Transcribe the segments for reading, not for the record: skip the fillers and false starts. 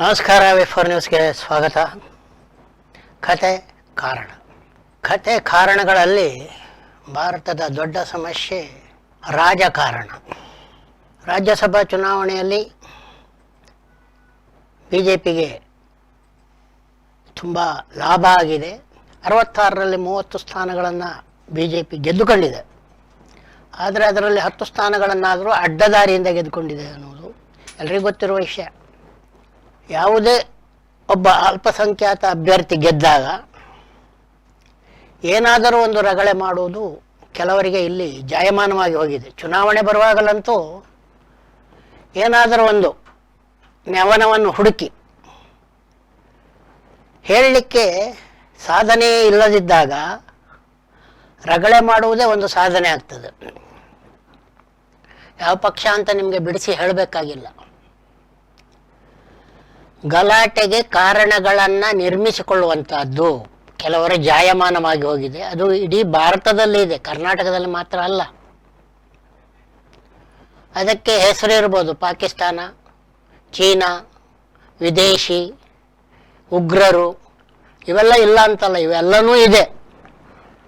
ನಮಸ್ಕಾರ. ವಿ4 ನ್ಯೂಸ್ಗೆ ಸ್ವಾಗತ. ಕತೆ ಕಾರಣಗಳಲ್ಲಿ ಭಾರತದ ದೊಡ್ಡ ಸಮಸ್ಯೆ ರಾಜಕಾರಣ. ರಾಜ್ಯಸಭಾ ಚುನಾವಣೆಯಲ್ಲಿ ಬಿಜೆಪಿಗೆ ತುಂಬ ಲಾಭ ಆಗಿದೆ. 66ರಲ್ಲಿ 30 ಸ್ಥಾನಗಳನ್ನು ಬಿಜೆಪಿ ಗೆದ್ದುಕೊಂಡಿದೆ. ಆದರೆ ಅದರಲ್ಲಿ 10 ಸ್ಥಾನಗಳನ್ನಾದರೂ ಅಡ್ಡದಾರಿಯಿಂದ ಗೆದ್ದುಕೊಂಡಿದೆ ಅನ್ನೋದು ಎಲ್ರಿಗೂ ಗೊತ್ತಿರುವ ವಿಷಯ. ಯಾವುದೇ ಒಬ್ಬ ಅಲ್ಪಸಂಖ್ಯಾತ ಅಭ್ಯರ್ಥಿ ಗೆದ್ದಾಗ ಏನಾದರೂ ಒಂದು ರಗಳೆ ಮಾಡುವುದು ಕೆಲವರಿಗೆ ಇಲ್ಲಿ ಜಾಯಮಾನವಾಗಿ ಹೋಗಿದೆ. ಚುನಾವಣೆ ಬರುವಾಗಲಂತೂ ಏನಾದರೂ ಒಂದು ನೆವನವನ್ನು ಹುಡುಕಿ ಹೇಳಲಿಕ್ಕೆ ಸಾಧನೆ ಇಲ್ಲದಿದ್ದಾಗ ರಗಳೆ ಮಾಡುವುದೇ ಒಂದು ಸಾಧನೆ ಆಗ್ತದೆ. ಯಾವ ಪಕ್ಷ ಅಂತ ನಿಮಗೆ ಬಿಡಿಸಿ ಹೇಳಬೇಕಾಗಿಲ್ಲ. ಗಲಾಟೆಗೆ ಕಾರಣಗಳನ್ನು ನಿರ್ಮಿಸಿಕೊಳ್ಳುವಂಥದ್ದು ಕೆಲವರ ಜಾಯಮಾನವಾಗಿ ಹೋಗಿದೆ. ಅದು ಇಡೀ ಭಾರತದಲ್ಲಿ ಇದೆ, ಕರ್ನಾಟಕದಲ್ಲಿ ಮಾತ್ರ ಅಲ್ಲ. ಅದಕ್ಕೆ ಹೆಸರು ಇರ್ಬೋದು, ಪಾಕಿಸ್ತಾನ, ಚೀನಾ, ವಿದೇಶಿ, ಉಗ್ರರು, ಇವೆಲ್ಲ ಇಲ್ಲ ಅಂತಲ್ಲ, ಇವೆಲ್ಲನೂ ಇದೆ.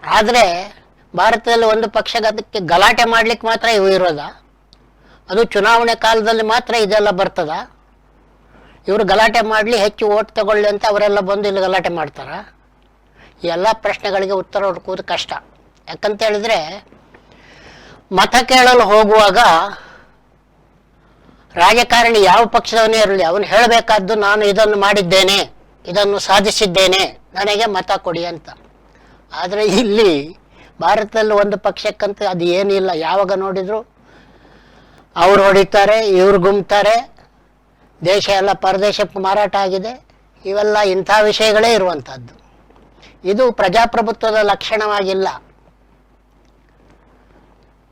ಆದರೆ ಭಾರತದಲ್ಲಿ ಒಂದು ಪಕ್ಷಕ್ಕೆ ಅದಕ್ಕೆ ಗಲಾಟೆ ಮಾಡಲಿಕ್ಕೆ ಮಾತ್ರ ಇವು ಇರೋದ? ಅದು ಚುನಾವಣೆ ಕಾಲದಲ್ಲಿ ಮಾತ್ರ ಇದೆಲ್ಲ ಬರ್ತದ? ಇವರು ಗಲಾಟೆ ಮಾಡಲಿ, ಹೆಚ್ಚು ಓಟ್ ತಗೊಳ್ಳಿ ಅಂತ ಅವರೆಲ್ಲ ಬಂದು ಇಲ್ಲಿ ಗಲಾಟೆ ಮಾಡ್ತಾರ? ಈ ಎಲ್ಲ ಪ್ರಶ್ನೆಗಳಿಗೆ ಉತ್ತರ ಹುಡುಕುವುದು ಕಷ್ಟ. ಯಾಕಂತ ಹೇಳಿದ್ರೆ, ಮತ ಕೇಳಲು ಹೋಗುವಾಗ ರಾಜಕಾರಣಿ ಯಾವ ಪಕ್ಷದವನೇ ಇರಲಿ, ಅವನು ಹೇಳಬೇಕಾದ್ದು ನಾನು ಇದನ್ನು ಮಾಡಿದ್ದೇನೆ, ಇದನ್ನು ಸಾಧಿಸಿದ್ದೇನೆ, ನನಗೆ ಮತ ಕೊಡಿ ಅಂತ. ಆದರೆ ಇಲ್ಲಿ ಭಾರತದಲ್ಲಿ ಒಂದು ಪಕ್ಷಕ್ಕಂತ ಅದು ಏನಿಲ್ಲ. ಯಾವಾಗ ನೋಡಿದ್ರು ಅವ್ರು ಹೊಡಿತಾರೆ, ಇವ್ರು ಗುಮ್ತಾರೆ, ದೇಶ ಎಲ್ಲ ಪರದೇಶಕ್ಕೆ ಮಾರಾಟ ಆಗಿದೆ. ಇವೆಲ್ಲ ಇಂಥ ವಿಷಯಗಳೇ ಇರುವಂಥದ್ದು. ಇದು ಪ್ರಜಾಪ್ರಭುತ್ವದ ಲಕ್ಷಣವಾಗಿಲ್ಲ.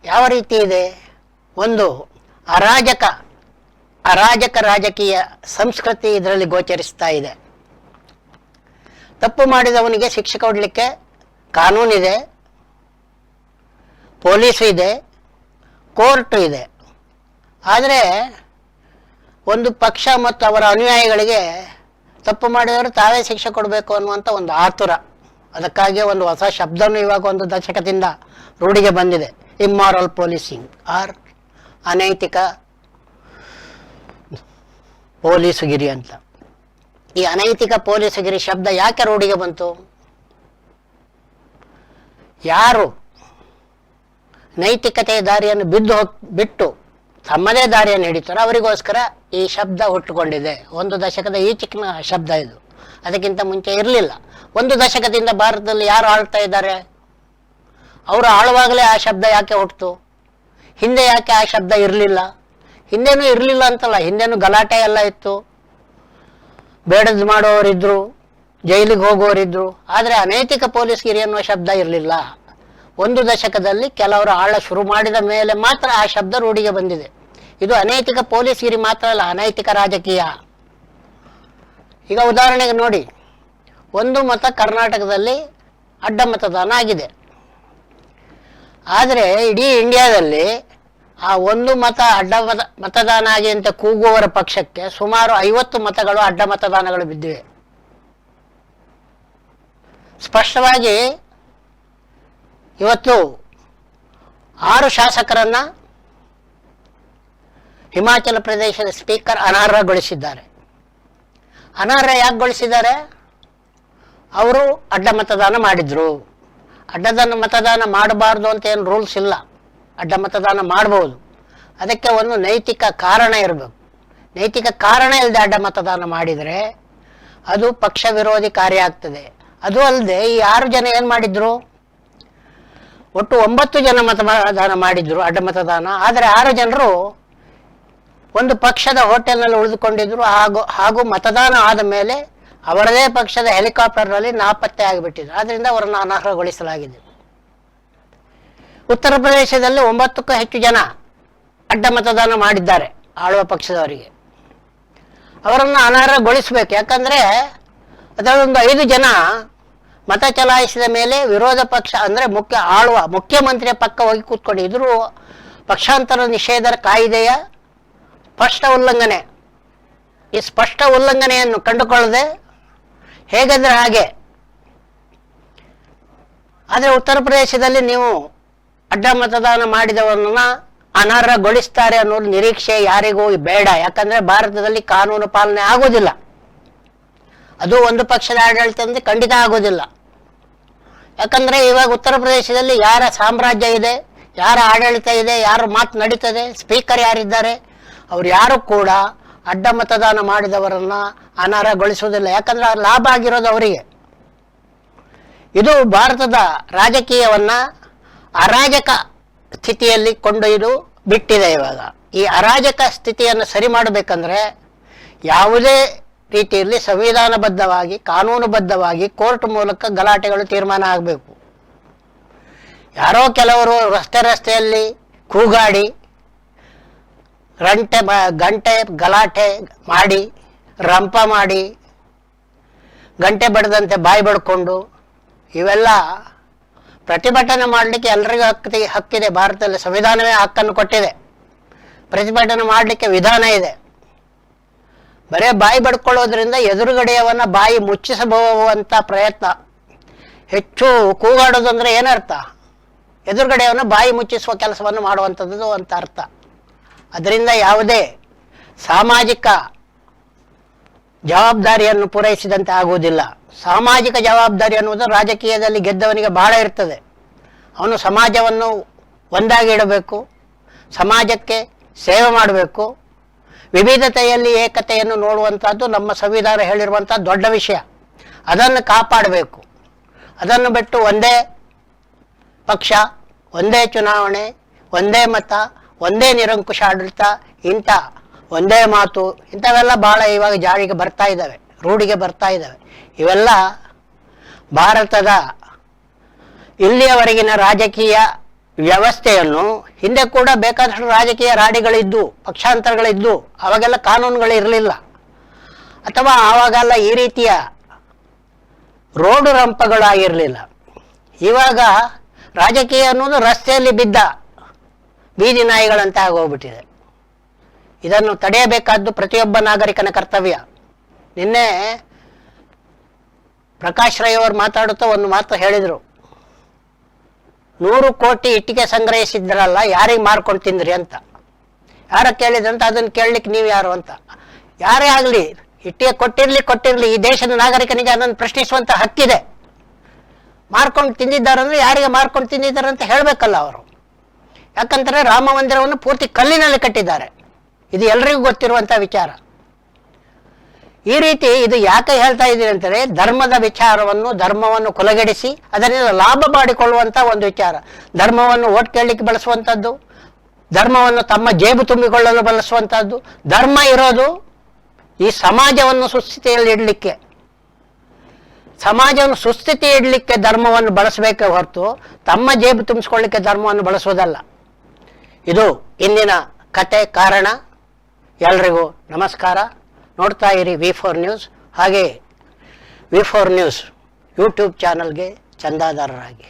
ಯಾವ ರೀತಿ ಇದೆ? ಒಂದು ಅರಾಜಕ ರಾಜಕೀಯ ಸಂಸ್ಕೃತಿ ಇದರಲ್ಲಿ ಗೋಚರಿಸ್ತಾ ಇದೆ. ತಪ್ಪು ಮಾಡಿದವನಿಗೆ ಶಿಕ್ಷೆ ಕೊಡಲಿಕ್ಕೆ ಕಾನೂನಿದೆ, ಪೊಲೀಸು ಇದೆ, ಕೋರ್ಟು ಇದೆ. ಆದರೆ ಒಂದು ಪಕ್ಷ ಮತ್ತು ಅವರ ಅನುಯಾಯಿಗಳಿಗೆ ತಪ್ಪು ಮಾಡಿದವರು ತಾವೇ ಶಿಕ್ಷೆ ಕೊಡಬೇಕು ಅನ್ನುವಂಥ ಒಂದು ಆತುರ. ಅದಕ್ಕಾಗಿ ಒಂದು ಹೊಸ ಶಬ್ದನೂ ಇವಾಗ ಒಂದು ದಶಕದಿಂದ ರೂಢಿಗೆ ಬಂದಿದೆ, ಇಮ್ಮಾರಲ್ ಪೊಲೀಸಿಂಗ್ ಆರ್ ಅನೈತಿಕ ಪೊಲೀಸುಗಿರಿ ಅಂತ. ಈ ಅನೈತಿಕ ಪೊಲೀಸುಗಿರಿ ಶಬ್ದ ಯಾಕೆ ರೂಢಿಗೆ ಬಂತು? ಯಾರು ನೈತಿಕತೆಯ ದಾರಿಯನ್ನು ಬಿಟ್ಟು ತಮ್ಮದೇ ದಾರಿಯನ್ನು ಹಿಡಿತಾರೋ ಅವರಿಗೋಸ್ಕರ ಈ ಶಬ್ದ ಹುಟ್ಟುಕೊಂಡಿದೆ. ಒಂದು ದಶಕದ ಈಚಿನ ಶಬ್ದ ಇದು. ಅದಕ್ಕಿಂತ ಮುಂಚೆ ಇರಲಿಲ್ಲ. ಒಂದು ದಶಕದಿಂದ ಭಾರತದಲ್ಲಿ ಯಾರು ಆಳ್ತಾ ಇದ್ದಾರೆ? ಅವರು ಆಳುವಾಗಲೇ ಆ ಶಬ್ದ ಯಾಕೆ ಹುಟ್ಟಿತು? ಹಿಂದೆ ಯಾಕೆ ಆ ಶಬ್ದ ಇರಲಿಲ್ಲ? ಹಿಂದೆನೂ ಇರಲಿಲ್ಲ ಅಂತಲ್ಲ, ಹಿಂದೆನೂ ಗಲಾಟೆ ಎಲ್ಲ ಇತ್ತು, ಬೇಡದ್ ಮಾಡೋರಿದ್ರು, ಜೈಲಿಗೆ ಹೋಗೋರಿದ್ರು. ಆದರೆ ಅನೈತಿಕ ಪೊಲೀಸ್ಗಿರಿ ಅನ್ನುವ ಶಬ್ದ ಇರಲಿಲ್ಲ. ಒಂದು ದಶಕದಲ್ಲಿ ಕೆಲವರು ಆಳ ಶುರು ಮಾಡಿದ ಮೇಲೆ ಮಾತ್ರ ಆ ಶಬ್ದ ರೂಢಿಗೆ ಬಂದಿದೆ. ಇದು ಅನೈತಿಕ ಪೊಲೀಸ್ಗಿರಿ ಮಾತ್ರ ಅಲ್ಲ, ಅನೈತಿಕ ರಾಜಕೀಯ. ಈಗ ಉದಾಹರಣೆಗೆ ನೋಡಿ, ಒಂದು ಮತ ಕರ್ನಾಟಕದಲ್ಲಿ ಅಡ್ಡ ಮತದಾನ ಆಗಿದೆ. ಆದರೆ ಇಡೀ ಇಂಡಿಯಾದಲ್ಲಿ ಆ ಒಂದು ಮತ ಅಡ್ಡ ಮತದಾನ ಆಗಿ ಅಂತ ಕೂಗುವವರ ಪಕ್ಷಕ್ಕೆ ಸುಮಾರು 50 ಮತಗಳು ಅಡ್ಡ ಮತದಾನಗಳು ಬಿದ್ದಿವೆ. ಸ್ಪಷ್ಟವಾಗಿ ಇವತ್ತು 6 ಶಾಸಕರನ್ನ ಹಿಮಾಚಲ ಪ್ರದೇಶದ ಸ್ಪೀಕರ್ ಅನರ್ಹಗೊಳಿಸಿದ್ದಾರೆ. ಅನರ್ಹ ಯಾಕೆ ಗೊಳಿಸಿದ್ದಾರೆ? ಅವರು ಅಡ್ಡ ಮತದಾನ ಮಾಡಿದ್ರು. ಮತದಾನ ಮಾಡಬಾರ್ದು ಅಂತ ಏನು ರೂಲ್ಸ್ ಇಲ್ಲ, ಅಡ್ಡ ಮತದಾನ ಮಾಡಬಹುದು. ಅದಕ್ಕೆ ಒಂದು ನೈತಿಕ ಕಾರಣ ಇರಬೇಕು. ನೈತಿಕ ಕಾರಣ ಇಲ್ಲದೆ ಅಡ್ಡ ಮತದಾನ ಮಾಡಿದರೆ ಅದು ಪಕ್ಷ ವಿರೋಧಿ ಕಾರ್ಯ ಆಗ್ತದೆ. ಅದು ಅಲ್ಲದೆ ಈ 6 ಜನ ಏನು ಮಾಡಿದ್ರು? ಒಟ್ಟು 9 ಜನ ಮತದಾನ ಮಾಡಿದ್ರು, ಅಡ್ಡ ಮತದಾನ. ಆದರೆ 6 ಜನರು ಒಂದು ಪಕ್ಷದ ಹೋಟೆಲ್ನಲ್ಲಿ ಉಳಿದುಕೊಂಡಿದ್ರು. ಹಾಗೂ ಮತದಾನ ಆದ ಮೇಲೆ ಅವರದೇ ಪಕ್ಷದ ಹೆಲಿಕಾಪ್ಟರ್ನಲ್ಲಿ ನಾಪತ್ತೆ ಆಗಿಬಿಟ್ಟಿದ್ರು. ಆದ್ದರಿಂದ ಅವರನ್ನು ಅನರ್ಹಗೊಳಿಸಲಾಗಿದೆ. ಉತ್ತರ ಪ್ರದೇಶದಲ್ಲಿ 9ಕ್ಕೂ ಹೆಚ್ಚು ಜನ ಅಡ್ಡ ಮತದಾನ ಮಾಡಿದ್ದಾರೆ ಆಳುವ ಪಕ್ಷದವರಿಗೆ. ಅವರನ್ನು ಅನರ್ಹಗೊಳಿಸಬೇಕು. ಯಾಕಂದರೆ ಅದರಲ್ಲೊಂದು 5 ಜನ ಮತ ಚಲಾಯಿಸಿದ ಮೇಲೆ ವಿರೋಧ ಪಕ್ಷ ಅಂದರೆ ಮುಖ್ಯಮಂತ್ರಿಯ ಪಕ್ಕ ಹೋಗಿ ಕೂತ್ಕೊಂಡಿದ್ರು. ಪಕ್ಷಾಂತರ ನಿಷೇಧ ಕಾಯ್ದೆಯ ಸ್ಪಷ್ಟ ಉಲ್ಲಂಘನೆ. ಈ ಸ್ಪಷ್ಟ ಉಲ್ಲಂಘನೆಯನ್ನು ಕಂಡುಕೊಳ್ಳದೆ ಹೇಗಂದ್ರೆ ಹಾಗೆ. ಆದರೆ ಉತ್ತರ ಪ್ರದೇಶದಲ್ಲಿ ನೀವು ಅಡ್ಡ ಮತದಾನ ಮಾಡಿದವರನ್ನ ಅನರ್ಹಗೊಳಿಸ್ತಾರೆ ಅನ್ನೋ ನಿರೀಕ್ಷೆ ಯಾರಿಗೂ ಬೇಡ. ಯಾಕಂದ್ರೆ ಭಾರತದಲ್ಲಿ ಕಾನೂನು ಪಾಲನೆ ಆಗೋದಿಲ್ಲ. ಅದು ಒಂದು ಪಕ್ಷದ ಆಡಳಿತ ಅಂದ್ರೆ ಖಂಡಿತ ಆಗೋದಿಲ್ಲ. ಯಾಕಂದ್ರೆ ಇವಾಗ ಉತ್ತರ ಪ್ರದೇಶದಲ್ಲಿ ಯಾರ ಸಾಮ್ರಾಜ್ಯ ಇದೆ, ಯಾರ ಆಡಳಿತ ಇದೆ, ಯಾರ ಮಾತು ನಡೀತದೆ, ಸ್ಪೀಕರ್ ಯಾರಿದ್ದಾರೆ, ಅವ್ರು ಯಾರು ಕೂಡ ಅಡ್ಡ ಮತದಾನ ಮಾಡಿದವರನ್ನ ಅನರ್ಹಗೊಳಿಸುವುದಿಲ್ಲ. ಯಾಕಂದ್ರೆ ಲಾಭ ಆಗಿರೋದು ಅವರಿಗೆ. ಇದು ಭಾರತದ ರಾಜಕೀಯವನ್ನ ಅರಾಜಕ ಸ್ಥಿತಿಯಲ್ಲಿ ಕೊಂಡೊಯ್ದು ಬಿಟ್ಟಿದೆ. ಇವಾಗ ಈ ಅರಾಜಕ ಸ್ಥಿತಿಯನ್ನು ಸರಿ ಮಾಡಬೇಕಂದ್ರೆ ಯಾವುದೇ ರೀತಿಯಲ್ಲಿ ಸಂವಿಧಾನಬದ್ಧವಾಗಿ ಕಾನೂನುಬದ್ಧವಾಗಿ ಕೋರ್ಟ್ ಮೂಲಕ ಗಲಾಟೆಗಳು ತೀರ್ಮಾನ ಆಗಬೇಕು. ಯಾರೋ ಕೆಲವರು ರಸ್ತೆಯಲ್ಲಿ ಕೂಗಾಡಿ ಗಂಟೆ ಗಲಾಟೆ ಮಾಡಿ ರಂಪ ಮಾಡಿ ಗಂಟೆ ಬಡದಂತೆ ಬಾಯಿ ಬಡ್ಕೊಂಡು ಇವೆಲ್ಲ ಪ್ರತಿಭಟನೆ ಮಾಡಲಿಕ್ಕೆ ಎಲ್ರಿಗೂ ಹಕ್ಕಿದೆ. ಭಾರತದಲ್ಲಿ ಸಂವಿಧಾನವೇ ಹಕ್ಕನ್ನು ಕೊಟ್ಟಿದೆ. ಪ್ರತಿಭಟನೆ ಮಾಡಲಿಕ್ಕೆ ವಿಧಾನ ಇದೆ. ಬರೇ ಬಾಯಿ ಬಡ್ಕೊಳ್ಳೋದ್ರಿಂದ ಎದುರುಗಡೆಯವನ್ನ ಬಾಯಿ ಮುಚ್ಚಿಸಬಹುವಂಥ ಪ್ರಯತ್ನ. ಹೆಚ್ಚು ಕೂಗಾಡೋದಂದ್ರೆ ಏನರ್ಥ? ಎದುರುಗಡೆಯವನ್ನ ಬಾಯಿ ಮುಚ್ಚಿಸುವ ಕೆಲಸವನ್ನು ಮಾಡುವಂಥದ್ದು ಅಂತ ಅರ್ಥ. ಅದರಿಂದ ಯಾವುದೇ ಸಾಮಾಜಿಕ ಜವಾಬ್ದಾರಿಯನ್ನು ಪೂರೈಸಿದಂತೆ ಆಗುವುದಿಲ್ಲ. ಸಾಮಾಜಿಕ ಜವಾಬ್ದಾರಿ ಅನ್ನುವುದು ರಾಜಕೀಯದಲ್ಲಿ ಗೆದ್ದವನಿಗೆ ಬಹಳ ಇರ್ತದೆ. ಅವನು ಸಮಾಜವನ್ನು ಒಂದಾಗಿ ಇಡಬೇಕು, ಸಮಾಜಕ್ಕೆ ಸೇವೆ ಮಾಡಬೇಕು, ವಿವಿಧತೆಯಲ್ಲಿ ಏಕತೆಯನ್ನು ನೋಡುವಂಥದ್ದು ನಮ್ಮ ಸಂವಿಧಾನ ಹೇಳಿರುವಂಥ ದೊಡ್ಡ ವಿಷಯ. ಅದನ್ನು ಕಾಪಾಡಬೇಕು. ಅದನ್ನು ಬಿಟ್ಟು ಒಂದೇ ಪಕ್ಷ, ಒಂದೇ ಚುನಾವಣೆ, ಒಂದೇ ಮತ, ಒಂದೇ ನಿರಂಕುಶ ಆಡಳಿತ, ಇಂಥ ಒಂದೇ ಮಾತು, ಇಂಥವೆಲ್ಲ ಭಾಳ ಇವಾಗ ಜಾರಿಗೆ ಬರ್ತಾ ಇದ್ದಾವೆ, ರೂಢಿಗೆ ಬರ್ತಾ ಇದ್ದಾವೆ. ಇವೆಲ್ಲ ಭಾರತದ ಇಲ್ಲಿಯವರೆಗಿನ ರಾಜಕೀಯ ವ್ಯವಸ್ಥೆಯನ್ನು, ಹಿಂದೆ ಕೂಡ ಬೇಕಾದಷ್ಟು ರಾಜಕೀಯ ರಾಡಿಗಳಿದ್ದು, ಪಕ್ಷಾಂತರಗಳಿದ್ದು, ಅವಾಗೆಲ್ಲ ಕಾನೂನುಗಳು ಇರಲಿಲ್ಲ, ಅಥವಾ ಆವಾಗೆಲ್ಲ ಈ ರೀತಿಯ ರೋಡು ರಂಪಗಳಾಗಿರಲಿಲ್ಲ. ಇವಾಗ ರಾಜಕೀಯ ಅನ್ನೋದು ರಸ್ತೆಯಲ್ಲಿ ಬಿದ್ದ ಬೀದಿ ನಾಯಿಗಳಂತ ಆಗೋಗ್ಬಿಟ್ಟಿದೆ. ಇದನ್ನು ತಡೆಯಬೇಕಾದ್ದು ಪ್ರತಿಯೊಬ್ಬ ನಾಗರಿಕನ ಕರ್ತವ್ಯ. ನಿನ್ನೆ ಪ್ರಕಾಶ್ ರೈ ಅವರು ಮಾತಾಡುತ್ತಾ ಒಂದು ಮಾತು ಹೇಳಿದರು. 100 ಕೋಟಿ ಇಟ್ಟಿಗೆ ಸಂಗ್ರಹಿಸಿದ್ರಲ್ಲ, ಯಾರಿಗೆ ಮಾರ್ಕೊಂಡು ತಿಂದ್ರಿ ಅಂತ. ಯಾರ ಕೇಳಿದ್ರಂತ, ಅದನ್ನು ಕೇಳಲಿಕ್ಕೆ ನೀವು ಯಾರು ಅಂತ. ಯಾರೇ ಆಗಲಿ, ಇಟ್ಟಿಗೆ ಕೊಟ್ಟಿರಲಿ, ಈ ದೇಶದ ನಾಗರಿಕನಿಗೆ ಅದನ್ನು ಪ್ರಶ್ನಿಸುವಂಥ ಹಕ್ಕಿದೆ. ಮಾರ್ಕೊಂಡು ತಿಂದಿದ್ದಾರಂದ್ರೆ ಯಾರಿಗೆ ಮಾರ್ಕೊಂಡು ತಿಂದಿದ್ದಾರೆ ಅಂತ ಹೇಳಬೇಕಲ್ಲ ಅವರು. ಯಾಕಂದರೆ ರಾಮ ಮಂದಿರವನ್ನು ಪೂರ್ತಿ ಕಲ್ಲಿನಲ್ಲಿ ಕಟ್ಟಿದ್ದಾರೆ. ಇದು ಎಲ್ರಿಗೂ ಗೊತ್ತಿರುವಂಥ ವಿಚಾರ. ಈ ರೀತಿ ಇದು ಯಾಕೆ ಹೇಳ್ತಾ ಇದ್ದೀನಿ ಅಂತಂದರೆ, ಧರ್ಮದ ವಿಚಾರವನ್ನು, ಧರ್ಮವನ್ನು ಕೊಲೆಗಡಿಸಿ ಅದರಿಂದ ಲಾಭ ಮಾಡಿಕೊಳ್ಳುವಂಥ ಒಂದು ವಿಚಾರ. ಧರ್ಮವನ್ನು ಓಟ್ ಕೇಳಲಿಕ್ಕೆ ಬಳಸುವಂಥದ್ದು, ಧರ್ಮವನ್ನು ತಮ್ಮ ಜೇಬು ತುಂಬಿಕೊಳ್ಳಲು ಬಳಸುವಂಥದ್ದು. ಧರ್ಮ ಇರೋದು ಈ ಸಮಾಜವನ್ನು ಸುಸ್ಥಿತಿಯಲ್ಲಿ ಇಡಲಿಕ್ಕೆ. ಸಮಾಜವನ್ನು ಸುಸ್ಥಿತಿ ಇಡಲಿಕ್ಕೆ ಧರ್ಮವನ್ನು ಬಳಸಬೇಕೇ ಹೊರತು ತಮ್ಮ ಜೇಬು ತುಂಬಿಸ್ಕೊಳ್ಳಿಕ್ಕೆ ಧರ್ಮವನ್ನು ಬಳಸೋದಲ್ಲ. ಇದು ಇಂದಿನ ಕತೆ ಕಾರಣ. ಎಲ್ರಿಗೂ ನಮಸ್ಕಾರ. ನೋಡ್ತಾ ಇರಿ V4 ನ್ಯೂಸ್. ಹಾಗೆ V4 ನ್ಯೂಸ್ ಯೂಟ್ಯೂಬ್ ಚಾನಲ್ಗೆ ಚಂದಾದಾರರಾಗಿ.